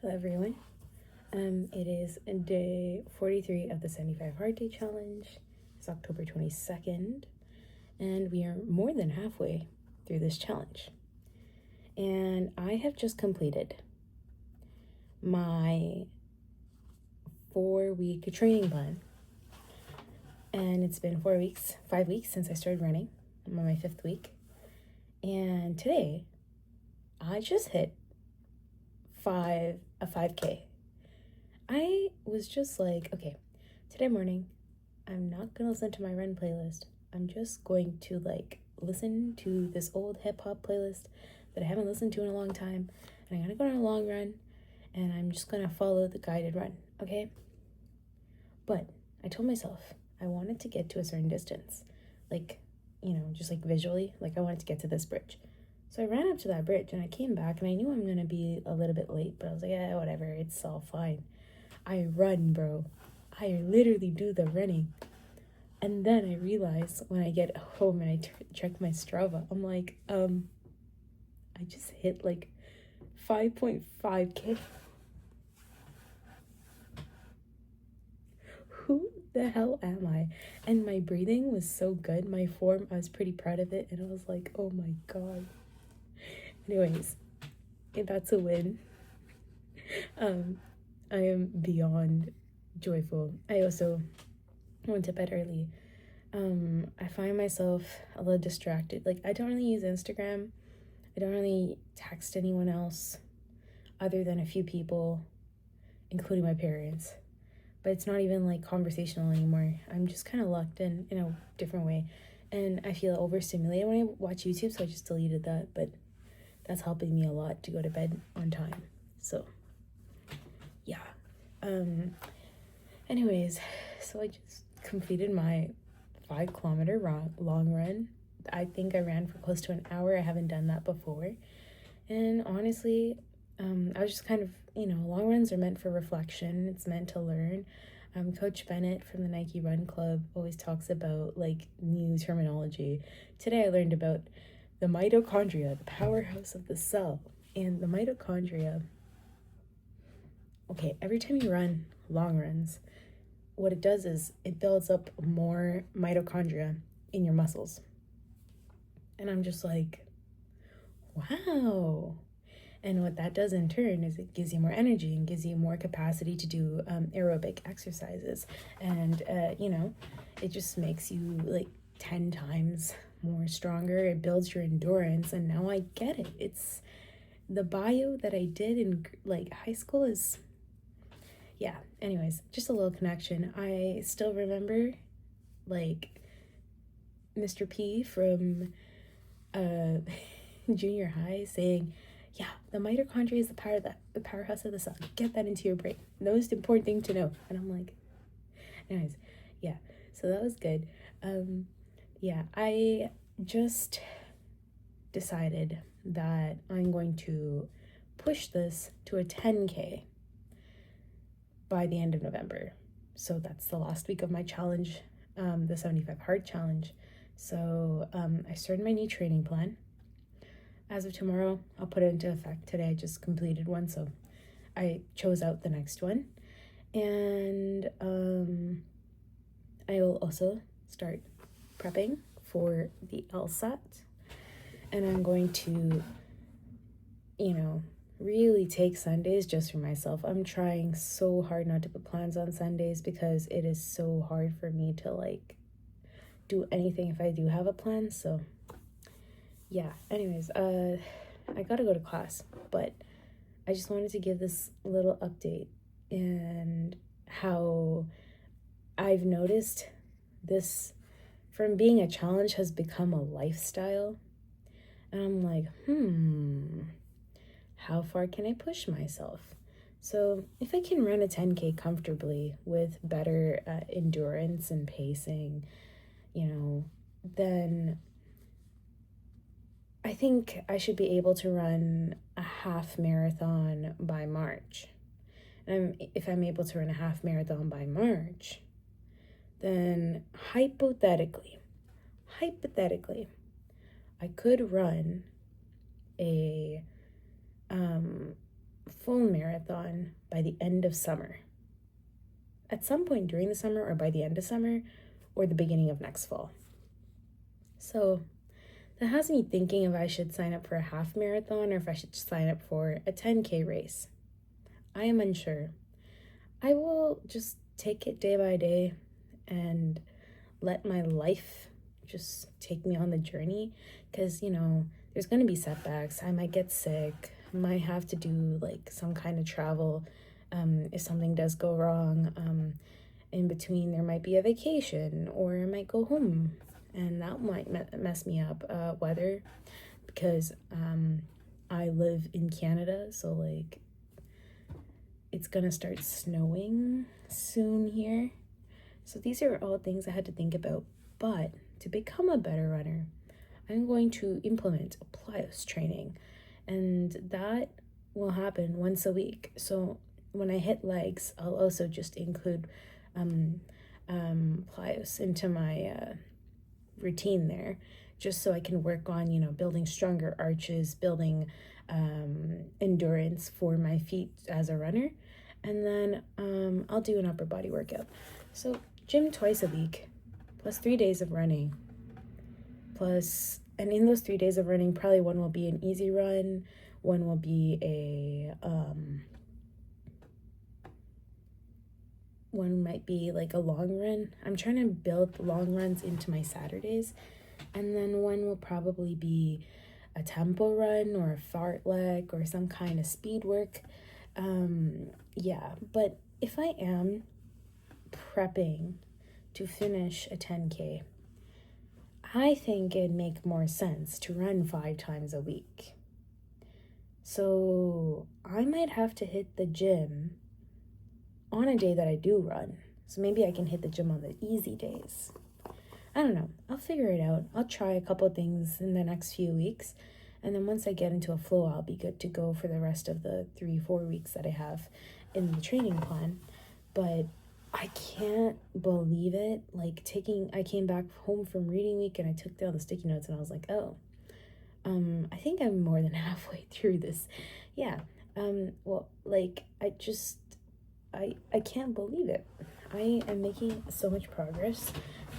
Hello everyone. It is day 43 of the 75 Hard Day Challenge. It's October 22nd, and we are more than halfway through this challenge. And I have just completed my 4-week training plan. And it's been 5 weeks since I started running. I'm on my 5th week. And today, I just hit a 5K. I was just like, okay, today morning, I'm not gonna listen to my run playlist. I'm just going to listen to this old hip hop playlist that I haven't listened to in a long time. And I'm gonna go on a long run and I'm just gonna follow the guided run, okay? But I told myself I wanted to get to a certain distance, just visually, I wanted to get to this bridge. So I ran up to that bridge and I came back and I knew I'm gonna be a little bit late, but I was like, yeah, whatever, it's all fine. I run, bro. I literally do the running. And then I realize when I get home and I check my Strava, I'm like, I just hit 5.5K. Who the hell am I? And my breathing was so good. My form, I was pretty proud of it. And I was like, oh my God. Anyways, that's a win. I am beyond joyful. I also went to bed early. I find myself a little distracted. I don't really use Instagram. I don't really text anyone else other than a few people, including my parents. But it's not even conversational anymore. I'm just kind of locked in a different way. And I feel overstimulated when I watch YouTube, so I just deleted that. But that's helping me a lot to go to bed on time. So, yeah. Anyways, so I just completed my 5-kilometer long run. I think I ran for close to an hour. I haven't done that before. And honestly, I was just kind of, long runs are meant for reflection. It's meant to learn. Coach Bennett from the Nike Run Club always talks about new terminology. Today I learned about the mitochondria, the powerhouse of the cell. And the mitochondria, okay, every time you run long runs, what it does is it builds up more mitochondria in your muscles. And I'm just like, wow. And what that does in turn is it gives you more energy and gives you more capacity to do aerobic exercises. And, it just makes you 10 times more stronger. It builds your endurance. And now I get it. It's the bio that I did in high school is, yeah. Anyways, just a little connection. I still remember Mr. P from junior high saying, yeah, the mitochondria is the powerhouse of the cell. Get that into your brain. The most important thing to know. And I'm like, anyways, yeah. So that was good. Yeah, I just decided that I'm going to push this to a 10K by the end of November. So that's the last week of my challenge, the 75 Hard Challenge. So I started my new training plan. As of tomorrow, I'll put it into effect. Today I just completed one, so I chose out the next one. And I will also start prepping for the LSAT. And I'm going to, really take Sundays just for myself. I'm trying so hard not to put plans on Sundays because it is so hard for me to do anything if I do have a plan. So yeah, anyways, I gotta go to class, but I just wanted to give this little update and how I've noticed this from being a challenge has become a lifestyle. And I'm like, how far can I push myself? So if I can run a 10K comfortably with better endurance and pacing, then I think I should be able to run a half marathon by March. And if I'm able to run a half marathon by March, then hypothetically, I could run a full marathon by the end of summer. At some point during the summer, or by the end of summer, or the beginning of next fall. So that has me thinking if I should sign up for a half marathon or if I should sign up for a 10K race. I am unsure. I will just take it day by day and let my life just take me on the journey, because there's going to be setbacks. I might get sick, might have to do like some kind of travel if something does go wrong. In between there might be a vacation, or I might go home, and that might mess me up. Weather, because I live in Canada, so like it's gonna start snowing soon here. So these are all things I had to think about. But to become a better runner, I'm going to implement a plyo's training, and that will happen once a week. So when I hit legs, I'll also just include plyo's into my routine there, just so I can work on building stronger arches, building endurance for my feet as a runner. And then I'll do an upper body workout. So gym twice a week, plus 3 days of running, and in those 3 days of running, probably one will be an easy run, one will be one might be like a long run. I'm trying to build long runs into my Saturdays. And then one will probably be a tempo run or a fartlek or some kind of speed work. But if I am prepping to finish a 10K, I think it'd make more sense to run 5 times a week. So I might have to hit the gym on a day that I do run. So maybe I can hit the gym on the easy days. I don't know. I'll figure it out. I'll try a couple of things in the next few weeks. And then once I get into a flow, I'll be good to go for the rest of the 3-4 weeks that I have in the training plan. But I can't believe it. Like I came back home from reading week and I took down the sticky notes and I was like, oh, I think I'm more than halfway through this. Yeah. I can't believe it. I am making so much progress,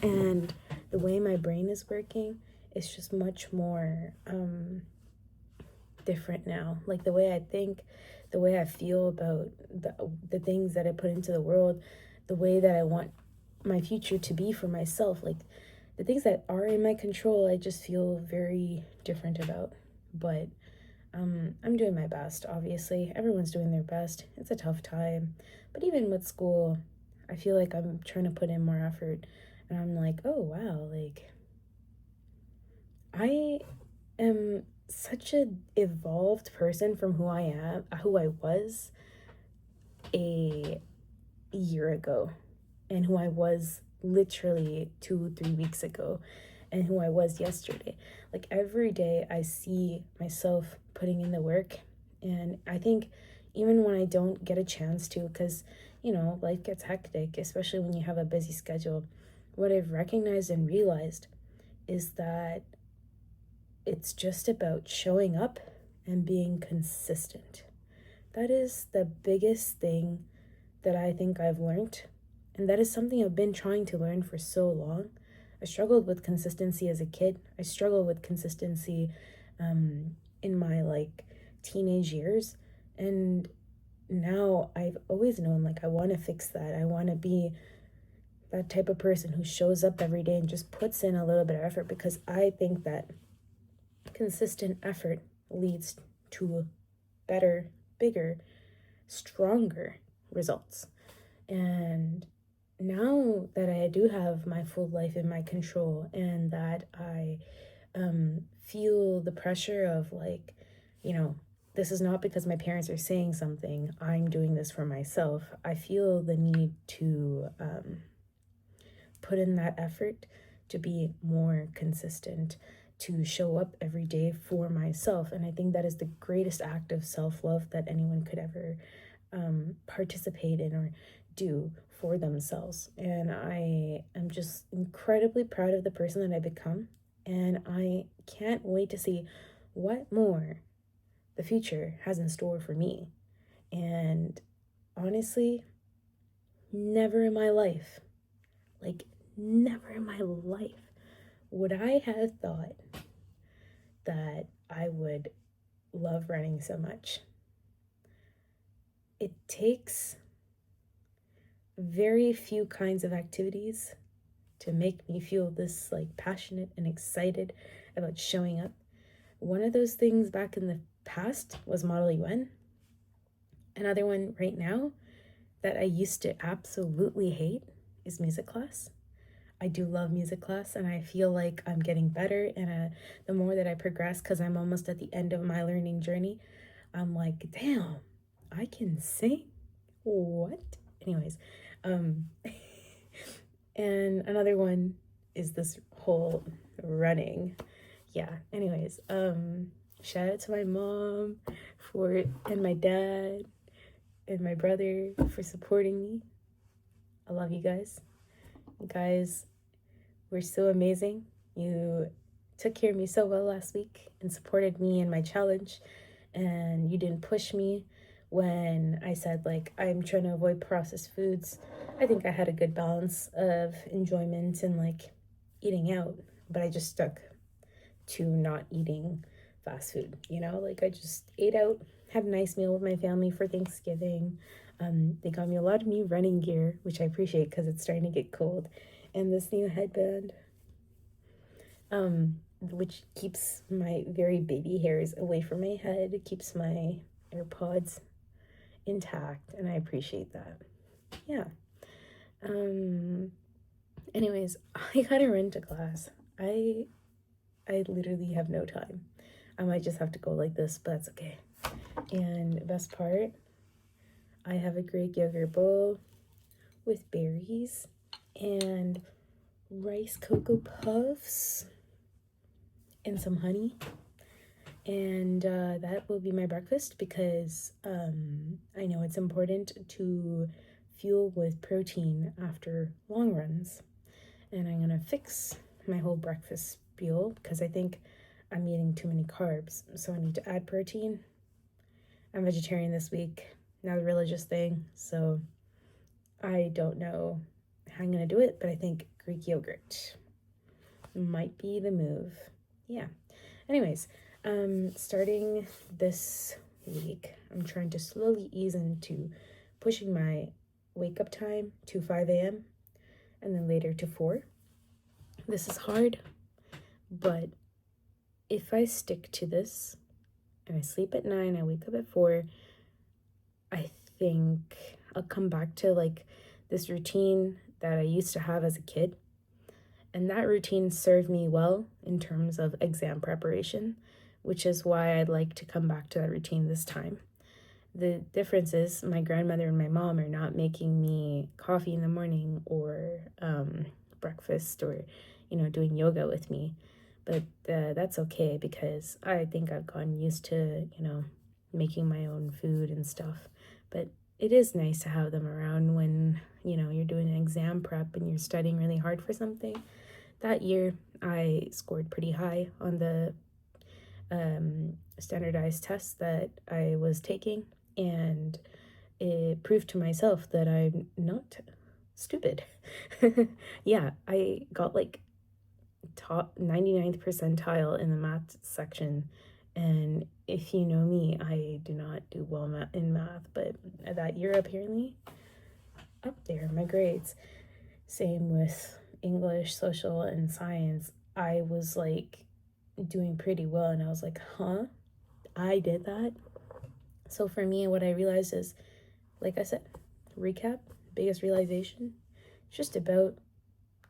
and the way my brain is working is just much more different now. Like the way I think, the way I feel about the things that I put into the world, the way that I want my future to be for myself, like the things that are in my control, I just feel very different about. But I'm doing my best, obviously. Everyone's doing their best. It's a tough time. But even with school, I feel like I'm trying to put in more effort. And I'm like, oh, wow, like, I am such an evolved person from who I was a year ago, and who I was literally 2-3 weeks ago, and who I was yesterday. Like every day I see myself putting in the work, and I think even when I don't get a chance to, because life gets hectic, especially when you have a busy schedule, what I've recognized and realized is that it's just about showing up and being consistent. That is the biggest thing that I think I've learned, and that is something I've been trying to learn for so long. I struggled with consistency as a kid. I struggled with consistency in my teenage years, and now I've always known I want to fix that. I want to be that type of person who shows up every day and just puts in a little bit of effort, because I think that consistent effort leads to better, bigger, stronger results. And now that I do have my full life in my control, and that I feel the pressure of this is not because my parents are saying something, I'm doing this for myself. I feel the need to put in that effort to be more consistent, to show up every day for myself. And I think that is the greatest act of self-love that anyone could ever participate in or do for themselves. And I am just incredibly proud of the person that I've become, and I can't wait to see what more the future has in store for me. honestly, never in my life, like never in my life, would I have thought that I would love running so much. It takes very few kinds of activities to make me feel this like passionate and excited about showing up. One of those things back in the past was Model UN. Another one right now that I used to absolutely hate is music class. I do love music class, and I feel like I'm getting better, and the more that I progress, because I'm almost at the end of my learning journey, I'm like, damn, I can sing? What? Anyways, and another one is this whole running. Yeah, anyways, shout out to my mom and my dad and my brother for supporting me. I love you guys. You guys were so amazing. You took care of me so well last week and supported me in my challenge, and you didn't push me when I said, like, I'm trying to avoid processed foods. I think I had a good balance of enjoyment and, like, eating out, but I just stuck to not eating fast food, you know? Like, I just ate out, had a nice meal with my family for Thanksgiving. They got me a lot of new running gear, which I appreciate because it's starting to get cold, and this new headband, which keeps my very baby hairs away from my head. It keeps my AirPods intact, and I appreciate that. Yeah. Anyways, I gotta run to class. I literally have no time. I might just have to go like this, but that's okay. And the best part, I have a Greek yogurt bowl with berries and rice cocoa puffs and some honey. And that will be my breakfast because I know it's important to fuel with protein after long runs. And I'm going to fix my whole breakfast spiel because I think I'm eating too many carbs. So I need to add protein. I'm vegetarian this week, not a religious thing. So I don't know how I'm going to do it, but I think Greek yogurt might be the move. Yeah. Anyways, starting this week, I'm trying to slowly ease into pushing my wake up time to 5 a.m. and then later to 4. This is hard, but if I stick to this and I sleep at 9, I wake up at 4, I think I'll come back to like this routine that I used to have as a kid. And that routine served me well in terms of exam preparation, which is why I'd like to come back to that routine this time. The difference is my grandmother and my mom are not making me coffee in the morning or breakfast or, doing yoga with me. But that's okay because I think I've gotten used to, making my own food and stuff. But it is nice to have them around when, you're doing an exam prep and you're studying really hard for something. That year, I scored pretty high on the standardized tests that I was taking, and it proved to myself that I'm not stupid. Yeah, I got like top 99th percentile in the math section, and if you know me, I do not do well in math, but that year apparently up there, my grades. Same with English, social, and science. I was like doing pretty well, and I was like, huh? I did that? So for me, what I realized is, like I said, recap, biggest realization, it's just about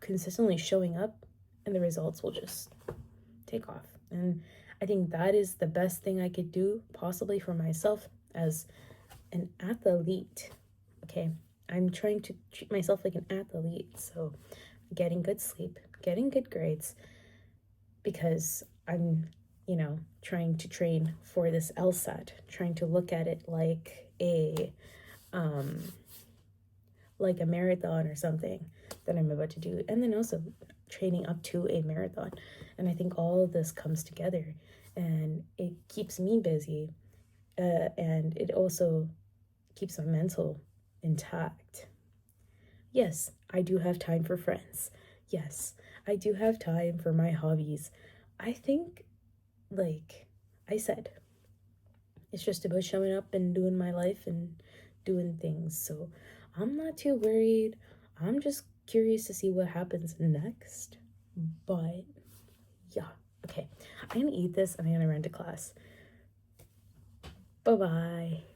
consistently showing up and the results will just take off. And I think that is the best thing I could do possibly for myself as an athlete. Okay, I'm trying to treat myself like an athlete. So getting good sleep, getting good grades, because I'm, trying to train for this LSAT, trying to look at it like a marathon or something that I'm about to do, and then also training up to a marathon. And I think all of this comes together and it keeps me busy, and it also keeps my mental intact. Yes, I do have time for friends. Yes, I do have time for my hobbies. I think, like I said, it's just about showing up and doing my life and doing things. So I'm not too worried. I'm just curious to see what happens next. But yeah, okay. I'm gonna eat this and I'm gonna run to class. Bye bye.